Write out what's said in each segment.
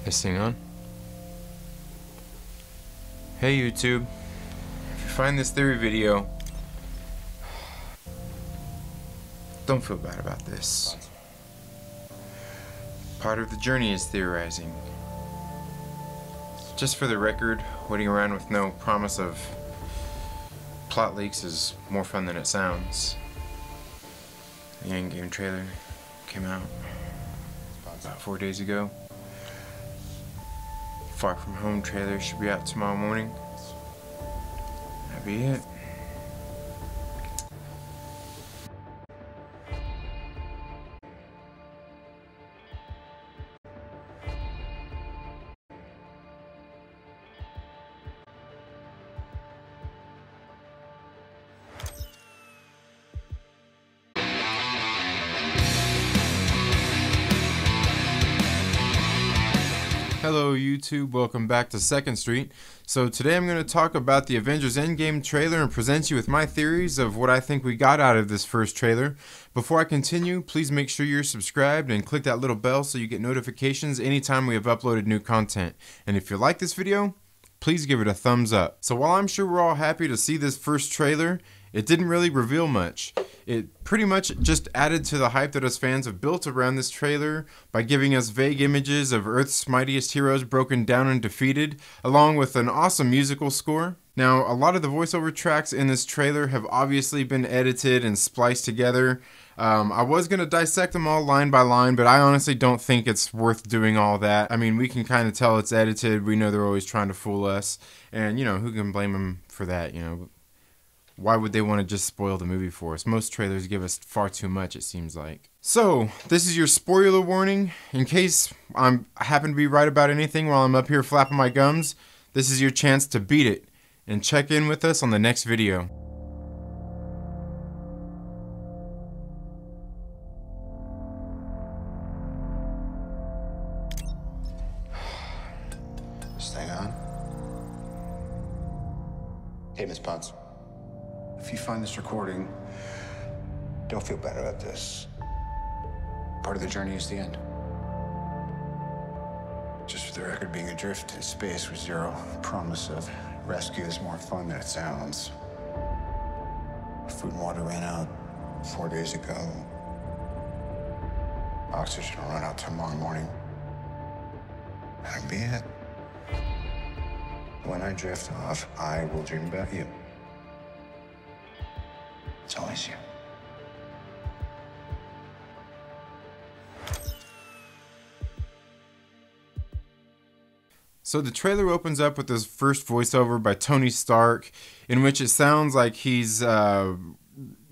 This thing on? Hey YouTube, if you find this theory video, don't feel bad about this. Part of the journey is theorizing. Just for the record, waiting around with no promise of plot leaks is more fun than it sounds. The Endgame trailer came out about 4 days ago. Far From Home trailer should be out tomorrow morning. That'd be it. Hello YouTube, welcome back to 2nd Street. So today I'm going to talk about the Avengers Endgame trailer and present you with my theories of what I think we got out of this first trailer. Before I continue, please make sure you're subscribed and click that little bell so you get notifications anytime we have uploaded new content. And if you like this video, please give it a thumbs up. So while I'm sure we're all happy to see this first trailer, it didn't really reveal much. It pretty much just added to the hype that us fans have built around this trailer by giving us vague images of Earth's mightiest heroes broken down and defeated, along with an awesome musical score. Now, a lot of the voiceover tracks in this trailer have obviously been edited and spliced together. I was going to dissect them all line by line, but I honestly don't think it's worth doing all that. I mean, we can kind of tell it's edited. We know they're always trying to fool us. And, you know, who can blame them for that, you know? Why would they want to just spoil the movie for us? Most trailers give us far too much, it seems like. So, this is your spoiler warning. In case I happen to be right about anything while I'm up here flapping my gums, this is your chance to beat it. And check in with us on the next video. This thing on? Hey, Miss Potts. If you find this recording, don't feel bad about this. Part of the journey is the end. Just for the record, being adrift in space with zero promise of rescue is more fun than it sounds. Food and water ran out 4 days ago. Oxygen will run out tomorrow morning. That'll be it. When I drift off, I will dream about you. It's always you. So the trailer opens up with this first voiceover by Tony Stark, in which it sounds like he's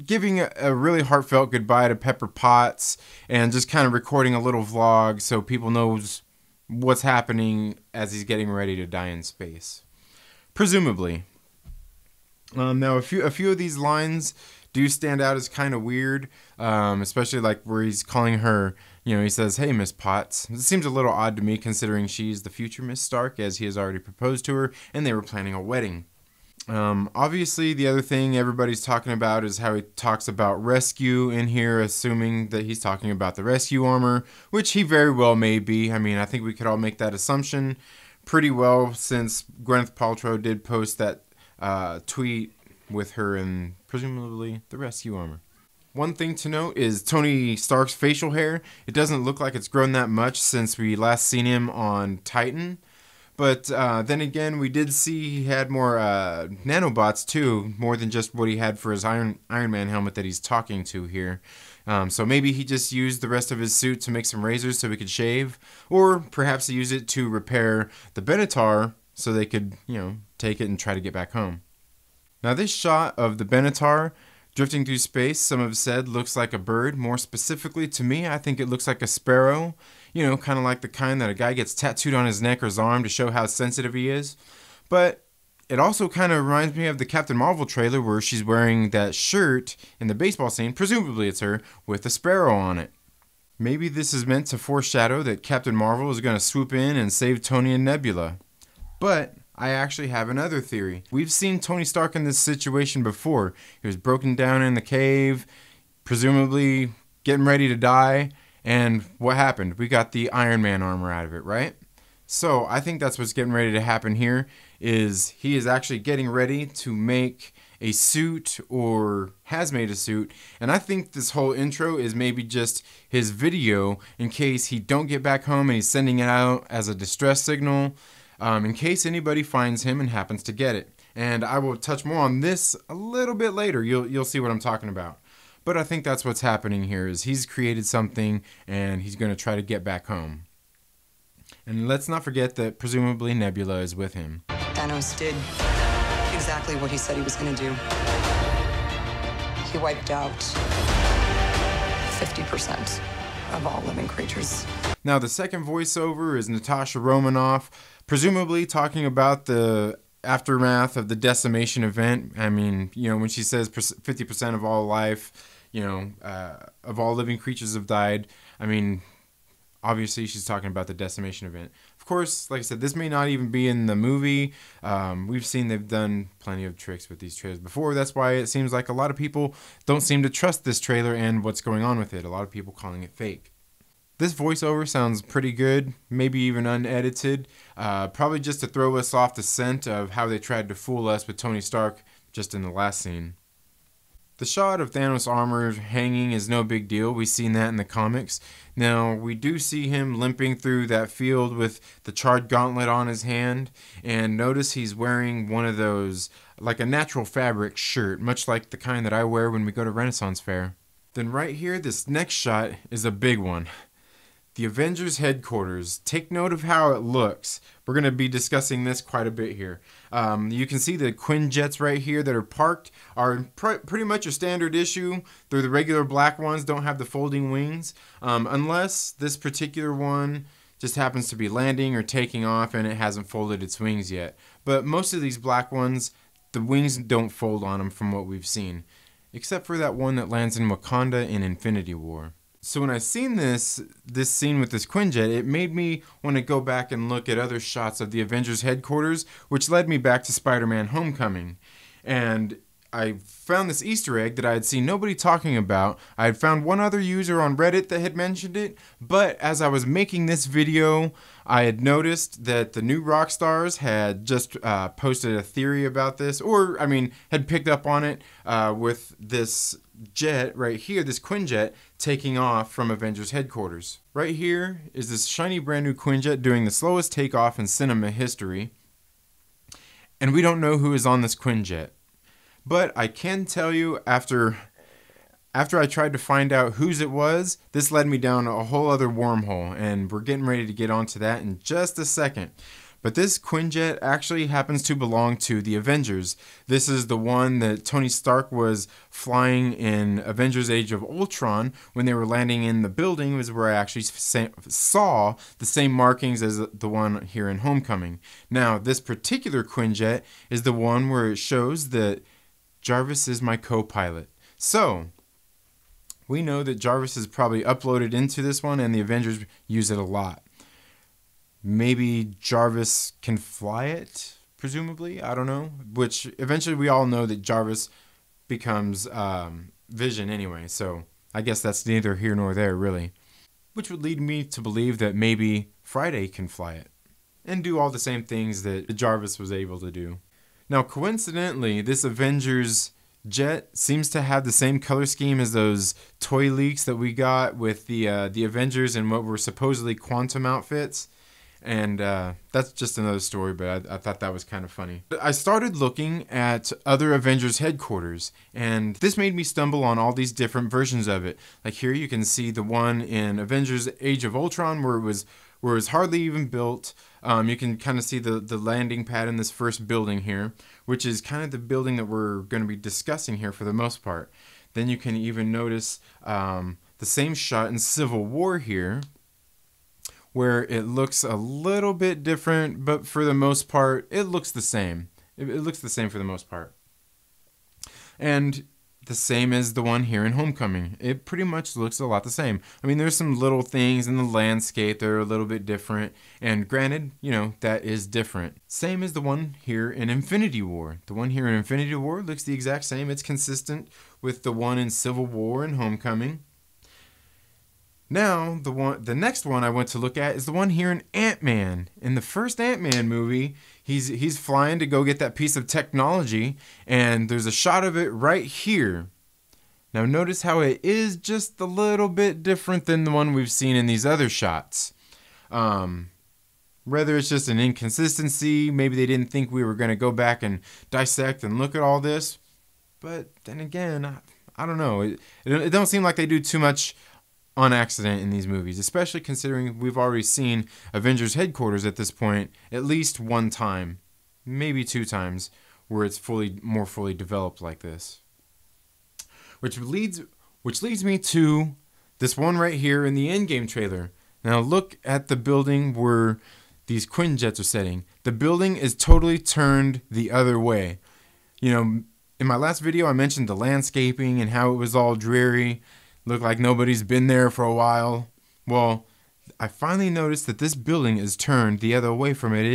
giving a really heartfelt goodbye to Pepper Potts and just kind of recording a little vlog so people knows what's happening as he's getting ready to die in space. Presumably. Now a few of these lines do stand out as kind of weird, especially like where he's calling her, you know, he says, "Hey, Miss Potts." It seems a little odd to me considering she's the future Miss Stark, as he has already proposed to her and they were planning a wedding. Obviously, the other thing everybody's talking about is how he talks about rescue in here, assuming that he's talking about the rescue armor, which he very well may be. I mean, I think we could all make that assumption pretty well since Gwyneth Paltrow did post that tweet with her and presumably the rescue armor. One thing to note is Tony Stark's facial hair. It doesn't look like it's grown that much since we last seen him on Titan. But then again, we did see he had more nanobots too, more than just what he had for his Iron Man helmet that he's talking to here. So maybe he just used the rest of his suit to make some razors so he could shave, or perhaps he used it to repair the Benatar so they could, you know, take it and try to get back home. Now this shot of the Benatar drifting through space, some have said looks like a bird. More specifically to me, I think it looks like a sparrow. You know, kind of like the kind that a guy gets tattooed on his neck or his arm to show how sensitive he is. But it also kind of reminds me of the Captain Marvel trailer where she's wearing that shirt in the baseball scene, presumably it's her, with a sparrow on it. Maybe this is meant to foreshadow that Captain Marvel is going to swoop in and save Tony and Nebula. But I actually have another theory. We've seen Tony Stark in this situation before. He was broken down in the cave, presumably getting ready to die, and what happened? We got the Iron Man armor out of it, right? So I think that's what's getting ready to happen here, is he is actually getting ready to make a suit, or has made a suit. And I think this whole intro is maybe just his video in case he don't get back home, and he's sending it out as a distress signal in case anybody finds him and happens to get it. And I will touch more on this a little bit later. You'll see what I'm talking about. But I think that's what's happening here, is he's created something and he's going to try to get back home. And let's not forget that presumably Nebula is with him. Thanos did exactly what he said he was going to do. He wiped out 50% of all living creatures. Now, the second voiceover is Natasha Romanoff, presumably talking about the aftermath of the decimation event. I mean, you know, when she says 50% of all life, you know, of all living creatures have died, I mean, obviously she's talking about the decimation event. Of course, like I said, this may not even be in the movie. We've seen they've done plenty of tricks with these trailers before. That's why it seems like a lot of people don't seem to trust this trailer and what's going on with it. A lot of people calling it fake. This voiceover sounds pretty good, maybe even unedited. Probably just to throw us off the scent of how they tried to fool us with Tony Stark just in the last scene. The shot of Thanos' armor hanging is no big deal. We've seen that in the comics. Now, we do see him limping through that field with the charred gauntlet on his hand. And notice he's wearing one of those, like a natural fabric shirt, much like the kind that I wear when we go to Renaissance Fair. Then right here, this next shot is a big one. The Avengers headquarters. Take note of how it looks. We're going to be discussing this quite a bit here. You can see the Quinjets right here that are parked are pretty much a standard issue. They're the regular black ones, don't have the folding wings. Unless this particular one just happens to be landing or taking off and it hasn't folded its wings yet. But most of these black ones, the wings don't fold on them from what we've seen. Except for that one that lands in Wakanda in Infinity War. So when I seen this scene with this Quinjet, it made me want to go back and look at other shots of the Avengers headquarters, which led me back to Spider-Man Homecoming. And I found this Easter egg that I had seen nobody talking about. I had found one other user on Reddit that had mentioned it, but as I was making this video, I had noticed that the New Rockstars had just posted a theory about this, or, I mean, had picked up on it with this jet right here, this Quinjet, taking off from Avengers headquarters. Right here is this shiny brand new Quinjet doing the slowest takeoff in cinema history, and we don't know who is on this Quinjet. But I can tell you, after I tried to find out whose it was, this led me down a whole other wormhole, and we're getting ready to get onto that in just a second. But this Quinjet actually happens to belong to the Avengers. This is the one that Tony Stark was flying in Avengers Age of Ultron when they were landing in the building, was where I actually saw the same markings as the one here in Homecoming. Now, this particular Quinjet is the one where it shows that Jarvis is my co-pilot. So, we know that Jarvis is probably uploaded into this one and the Avengers use it a lot. Maybe Jarvis can fly it, presumably. I don't know. Which eventually we all know that Jarvis becomes Vision anyway. So I guess that's neither here nor there, really. Which would lead me to believe that maybe Friday can fly it and do all the same things that Jarvis was able to do. Now, coincidentally, this Avengers jet seems to have the same color scheme as those toy leaks that we got with the Avengers and what were supposedly quantum outfits. And that's just another story, but I thought that was kind of funny. I started looking at other Avengers headquarters, and this made me stumble on all these different versions of it. Like here you can see the one in Avengers Age of Ultron where it was hardly even built. You can kind of see the landing pad in this first building here, which is kind of the building that we're going to be discussing here for the most part. Then you can even notice the same shot in Civil War here, where it looks a little bit different, but for the most part, it looks the same. It looks the same for the most part. And the same as the one here in Homecoming. It pretty much looks a lot the same. I mean, there's some little things in the landscape that are a little bit different, and granted, you know, that is different. Same as the one here in Infinity War. The one here in Infinity War looks the exact same. It's consistent with the one in Civil War and Homecoming. Now, the next one I want to look at is the one here in Ant-Man. In the first Ant-Man movie, he's flying to go get that piece of technology, and there's a shot of it right here. Now notice how it is just a little bit different than the one we've seen in these other shots. Whether it's just an inconsistency, maybe they didn't think we were going to go back and dissect and look at all this. But then again, I don't know. It don't seem like they do too much on accident in these movies, especially considering we've already seen Avengers headquarters at this point at least one time, maybe two times, where it's more fully developed like this. Which leads me to this one right here in the Endgame trailer. Now look at the building where these Quinjets are setting. The building is totally turned the other way. You know, in my last video I mentioned the landscaping and how it was all dreary. Looked like nobody's been there for a while. Well, I finally noticed that this building is turned the other way from what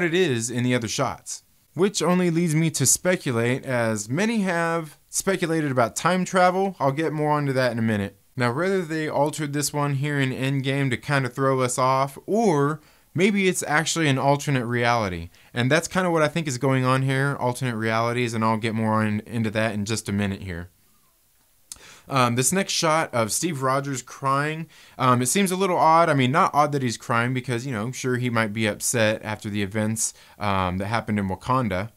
it is in the other shots. Which only leads me to speculate, as many have speculated about time travel. I'll get more onto that in a minute. Now, whether they altered this one here in Endgame to kind of throw us off, or maybe it's actually an alternate reality. And that's kind of what I think is going on here, alternate realities, and I'll get more into that in just a minute here. This next shot of Steve Rogers crying, it seems a little odd. I mean, not odd that he's crying because, you know, sure, he might be upset after the events that happened in Wakanda.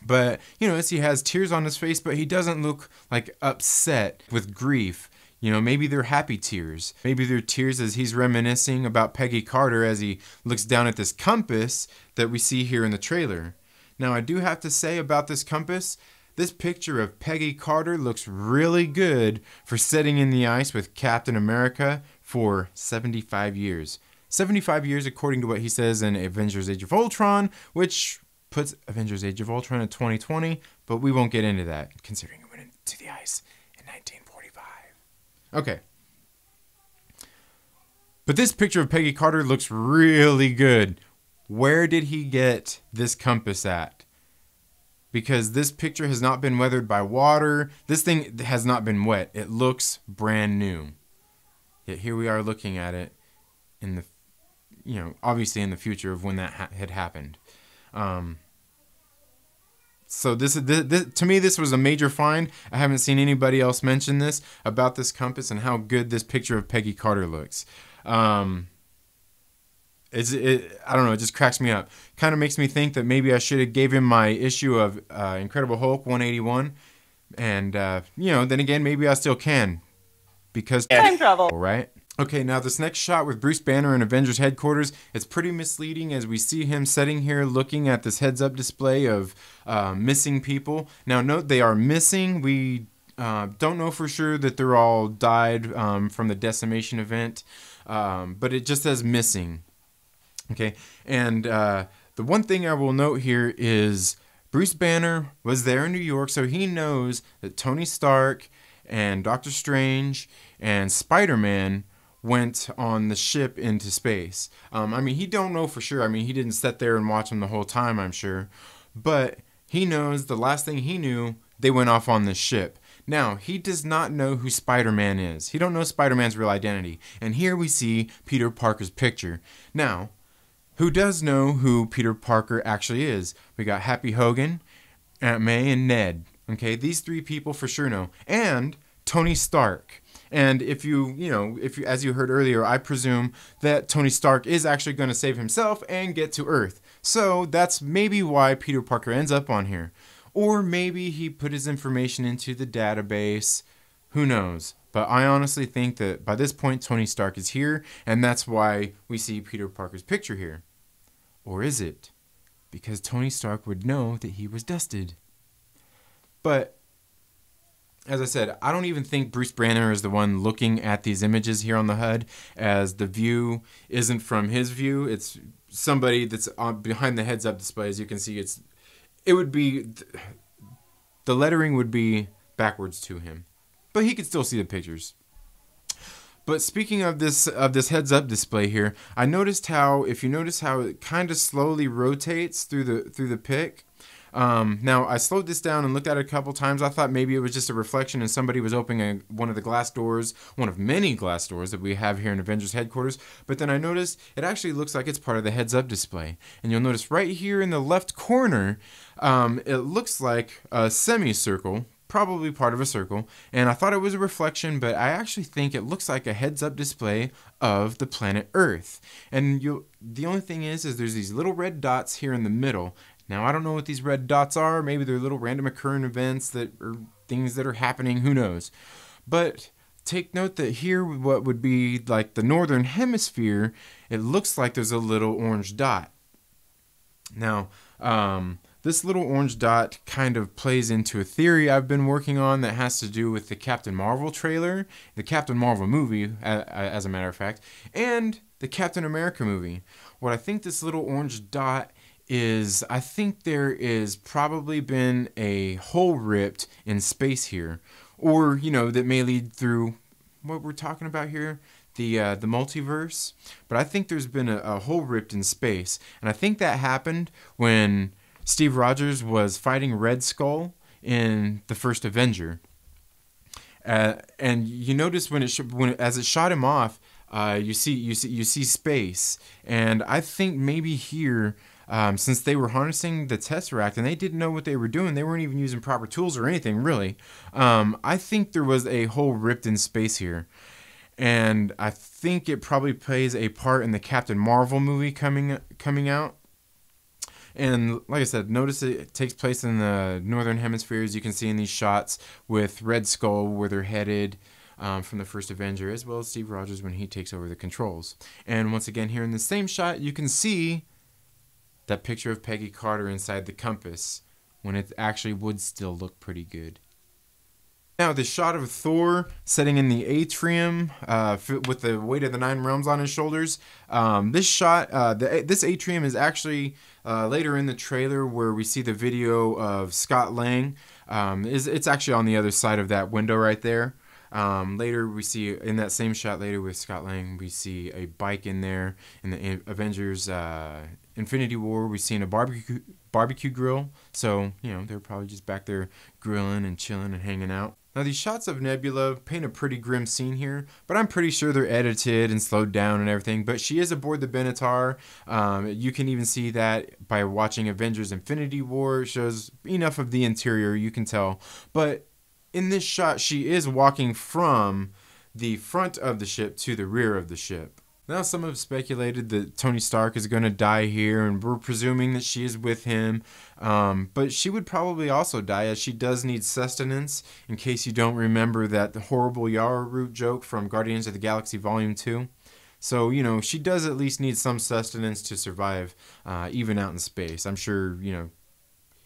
But, you know, as he has tears on his face, but he doesn't look like upset with grief. You know, maybe they're happy tears. Maybe they're tears as he's reminiscing about Peggy Carter as he looks down at this compass that we see here in the trailer. Now, I do have to say about this compass, this picture of Peggy Carter looks really good for sitting in the ice with Captain America for 75 years. 75 years according to what he says in Avengers Age of Ultron, which puts Avengers Age of Ultron in 2020, but we won't get into that considering it went into the ice in 1945. Okay. But this picture of Peggy Carter looks really good. Where did he get this compass at? Because this picture has not been weathered by water. This thing has not been wet. It looks brand new. Yet here we are looking at it in the, you know, obviously in the future of when that had happened. So this to me, this was a major find. I haven't seen anybody else mention this about this compass and how good this picture of Peggy Carter looks. I don't know, it just cracks me up. Kind of makes me think that maybe I should have gave him my issue of Incredible Hulk 181. And, you know, then again, maybe I still can. Because time travel, right? Okay, now this next shot with Bruce Banner in Avengers headquarters, it's pretty misleading as we see him sitting here looking at this heads-up display of missing people. Now, note they are missing. We don't know for sure that they're all died from the decimation event, but it just says missing. Okay, and the one thing I will note here is Bruce Banner was there in New York, so he knows that Tony Stark and Doctor Strange and Spider-Man went on the ship into space. I mean, he don't know for sure. I mean, he didn't sit there and watch them the whole time, I'm sure. But he knows the last thing he knew, they went off on this ship. Now, he does not know who Spider-Man is. He don't know Spider-Man's real identity. And here we see Peter Parker's picture. Now, who does know who Peter Parker actually is? We got Happy Hogan, Aunt May, and Ned. Okay, these three people for sure know. And Tony Stark. And if you as you heard earlier, I presume that Tony Stark is actually going to save himself and get to Earth. So that's maybe why Peter Parker ends up on here. Or maybe he put his information into the database. Who knows? But I honestly think that by this point, Tony Stark is here, and that's why we see Peter Parker's picture here. Or is it because Tony Stark would know that he was dusted? But as I said, I don't even think Bruce Banner is the one looking at these images here on the HUD, as the view isn't from his view. It's somebody that's behind the heads-up display. As you can see, it would be, the lettering would be backwards to him, but he could still see the pictures. But speaking of this heads-up display here, I noticed how, if you notice how it kind of slowly rotates through the pic, Now, I slowed this down and looked at it a couple times. I thought maybe it was just a reflection and somebody was opening one of the glass doors, one of many glass doors that we have here in Avengers headquarters. But then I noticed it actually looks like it's part of the heads-up display. And you'll notice right here in the left corner, it looks like a semicircle, probably part of a circle, and I thought it was a reflection, but I actually think it looks like a heads-up display of the planet Earth. And the only thing is there's these little red dots here in the middle. Now, I don't know what these red dots are. Maybe they're little random occurring events that are things that are happening. Who knows? But take note that here, what would be like the northern hemisphere, it looks like there's a little orange dot. Now, this little orange dot kind of plays into a theory I've been working on that has to do with the Captain Marvel trailer, the Captain Marvel movie, as a matter of fact, and the Captain America movie. What I think this little orange dot is, I think there is probably been a hole ripped in space here, or, you know, that may lead through what we're talking about here, the multiverse. But I think there's been a hole ripped in space, and I think that happened when Steve Rogers was fighting Red Skull in the first Avenger. And you notice as it shot him off, you see space, and I think maybe here, since they were harnessing the Tesseract and they didn't know what they were doing, they weren't even using proper tools or anything really. I think there was a hole ripped in space here, and I think it probably plays a part in the Captain Marvel movie coming out. And like I said, notice it takes place in the northern hemisphere, as you can see in these shots, with Red Skull where they're headed from the first Avenger, as well as Steve Rogers when he takes over the controls. And once again, here in the same shot, you can see that picture of Peggy Carter inside the compass, when it actually would still look pretty good. Now, the shot of Thor sitting in the atrium with the weight of the 9 realms on his shoulders. This shot, this atrium is actually later in the trailer where we see the video of Scott Lang. It's actually on the other side of that window right there. Later, we see in that same shot later with Scott Lang, we see a bike in there. In the Avengers Infinity War, we seen a barbecue grill. So, you know, they're probably just back there grilling and chilling and hanging out. Now, these shots of Nebula paint a pretty grim scene here, but I'm pretty sure they're edited and slowed down and everything. But she is aboard the Benatar. You can even see that by watching Avengers Infinity War. It shows enough of the interior, you can tell. But in this shot, she is walking from the front of the ship to the rear of the ship. Now, some have speculated that Tony Stark is going to die here, and we're presuming that she is with him. But she would probably also die, as she does need sustenance, in case you don't remember that horrible Yarrow Root joke from Guardians of the Galaxy Volume 2. So, you know, she does at least need some sustenance to survive, even out in space. I'm sure, you know,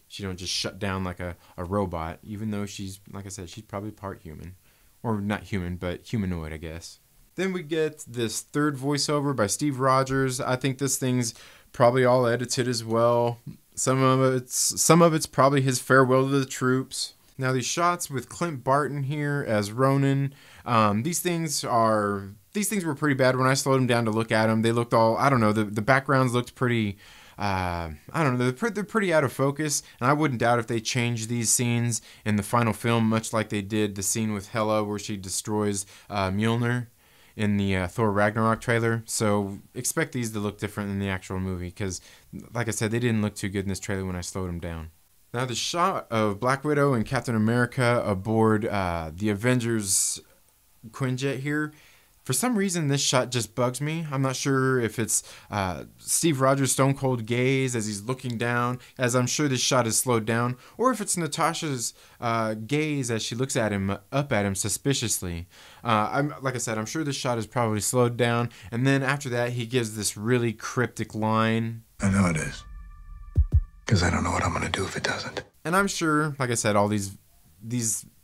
she don't just shut down like a robot, even though she's, like I said, she's probably part human. Or not human, but humanoid, I guess. Then we get this third voiceover by Steve Rogers. I think this thing's probably all edited as well. Some of it's probably his farewell to the troops. Now, these shots with Clint Barton here as Ronan, these things were pretty bad when I slowed them down to look at them. They looked all, I don't know, the backgrounds looked pretty, I don't know, they're pretty out of focus, and I wouldn't doubt if they changed these scenes in the final film, much like they did the scene with Hela where she destroys Mjolnir in the Thor Ragnarok trailer. So expect these to look different in the actual movie, because, like I said, they didn't look too good in this trailer when I slowed them down. Now, the shot of Black Widow and Captain America aboard the Avengers Quinjet here, for some reason this shot just bugs me. I'm not sure if it's Steve Rogers' stone cold gaze as he's looking down, as I'm sure this shot is slowed down, or if it's Natasha's gaze as she looks at him, up at him suspiciously. Like I said, I'm sure this shot is probably slowed down, and then after that he gives this really cryptic line. I know it is. Because I don't know what I'm going to do if it doesn't. And I'm sure, like I said, all these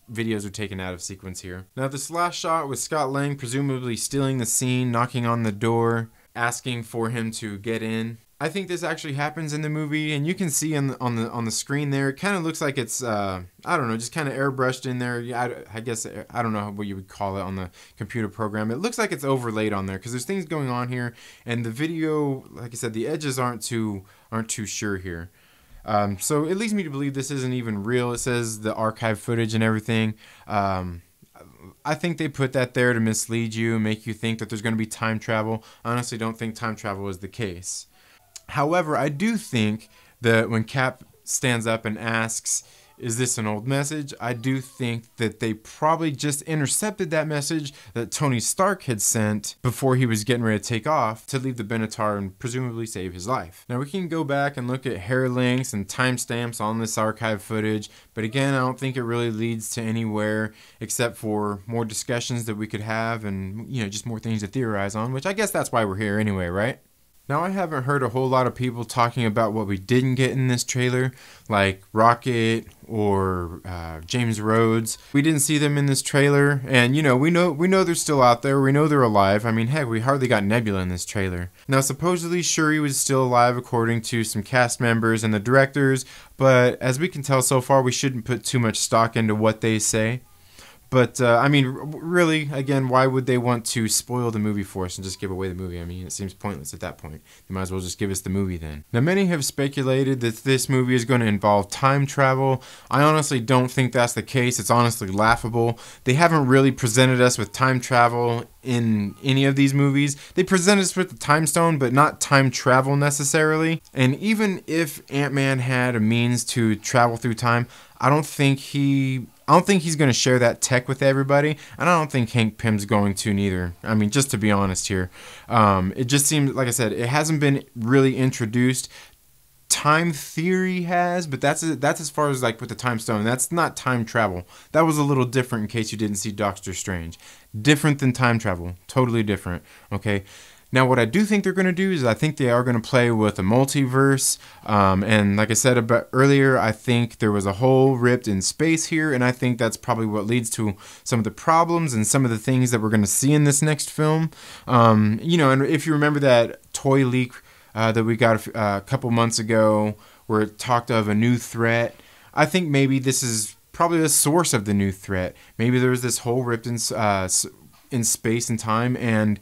videos are taken out of sequence here. Now, this last shot with Scott Lang presumably stealing the scene, knocking on the door, asking for him to get in. I think this actually happens in the movie, and you can see on the screen there, it kind of looks like it's, I don't know, just kind of airbrushed in there. I guess, I don't know what you would call it on the computer program. It looks like it's overlaid on there, because there's things going on here, and the video, like I said, the edges aren't too sure here. So it leads me to believe this isn't even real. It says the archive footage and everything. I think they put that there to mislead you and make you think that there's going to be time travel. I honestly don't think time travel is the case. However, I do think that when Cap stands up and asks, is this an old message? I do think that they probably just intercepted that message that Tony Stark had sent before he was getting ready to take off to leave the Benatar and presumably save his life. Now we can go back and look at hair lengths and timestamps on this archive footage, but again, I don't think it really leads to anywhere except for more discussions that we could have and, you know, just more things to theorize on, which I guess that's why we're here anyway, right? Now, I haven't heard a whole lot of people talking about what we didn't get in this trailer, like Rocket or James Rhodes. We didn't see them in this trailer, and you know, we know they're still out there. We know they're alive. I mean, heck, we hardly got Nebula in this trailer. Now, supposedly Shuri was still alive according to some cast members and the directors, but as we can tell so far, we shouldn't put too much stock into what they say. But, I mean, really, again, why would they want to spoil the movie for us and just give away the movie? I mean, it seems pointless at that point. They might as well just give us the movie then. Now, many have speculated that this movie is going to involve time travel. I honestly don't think that's the case. It's honestly laughable. They haven't really presented us with time travel in any of these movies. They present us with the time stone, but not time travel necessarily. And even if Ant-Man had a means to travel through time, I don't think he's going to share that tech with everybody, and I don't think Hank Pym's going to neither. I mean, just to be honest here. It just seems, like I said, it hasn't been really introduced. Time theory has, but that's as far as like with the time stone. That's not time travel. That was a little different in case you didn't see Doctor Strange. Different than time travel. Totally different. Okay. Now, what I do think they're going to do is I think they are going to play with a multiverse. And like I said about earlier, I think there was a hole ripped in space here. And I think that's probably what leads to some of the problems and some of the things that we're going to see in this next film. You know, and if you remember that toy leak that we got a couple months ago where it talked of a new threat, I think maybe this is probably the source of the new threat. Maybe there was this hole ripped in space and time, and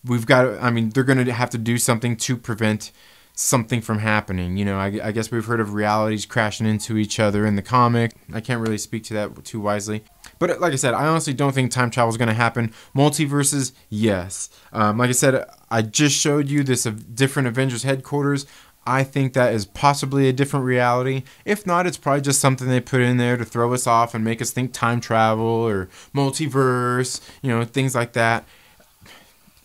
they're going to have to do something to prevent something from happening. You know, I guess we've heard of realities crashing into each other in the comic. I can't really speak to that too wisely. But like I said, I honestly don't think time travel is going to happen. Multiverses, yes. Like I said, I just showed you this different Avengers headquarters. I think that is possibly a different reality. If not, it's probably just something they put in there to throw us off and make us think time travel or multiverse, you know, things like that.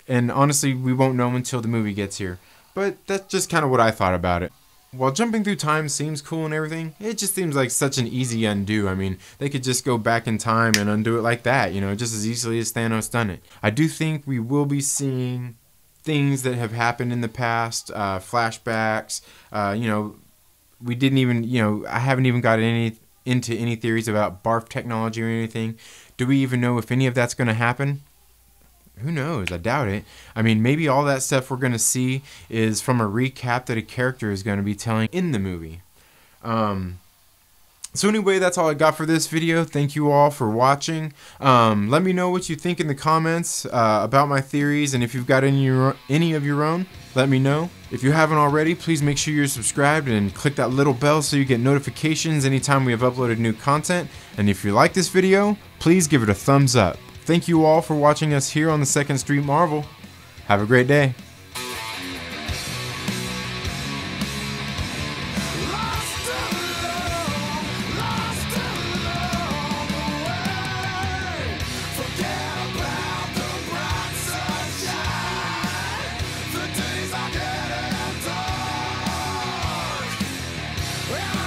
And honestly, we won't know until the movie gets here. But that's just kind of what I thought about it. While jumping through time seems cool and everything, it just seems like such an easy undo. I mean, they could just go back in time and undo it like that, you know, just as easily as Thanos done it. I do think we will be seeing things that have happened in the past, flashbacks. You know, we didn't even, you know, I haven't even got into any theories about barf technology or anything. Do we even know if any of that's going to happen? Who knows? I doubt it. I mean, maybe all that stuff we're going to see is from a recap that a character is going to be telling in the movie. So anyway, that's all I got for this video. Thank you all for watching. Let me know what you think in the comments about my theories, and if you've got any of your own, let me know. If you haven't already, please make sure you're subscribed and click that little bell so you get notifications anytime we have uploaded new content. And if you like this video, please give it a thumbs up. Thank you all for watching us here on the 2nd Street Marvel. Have a great day. Well,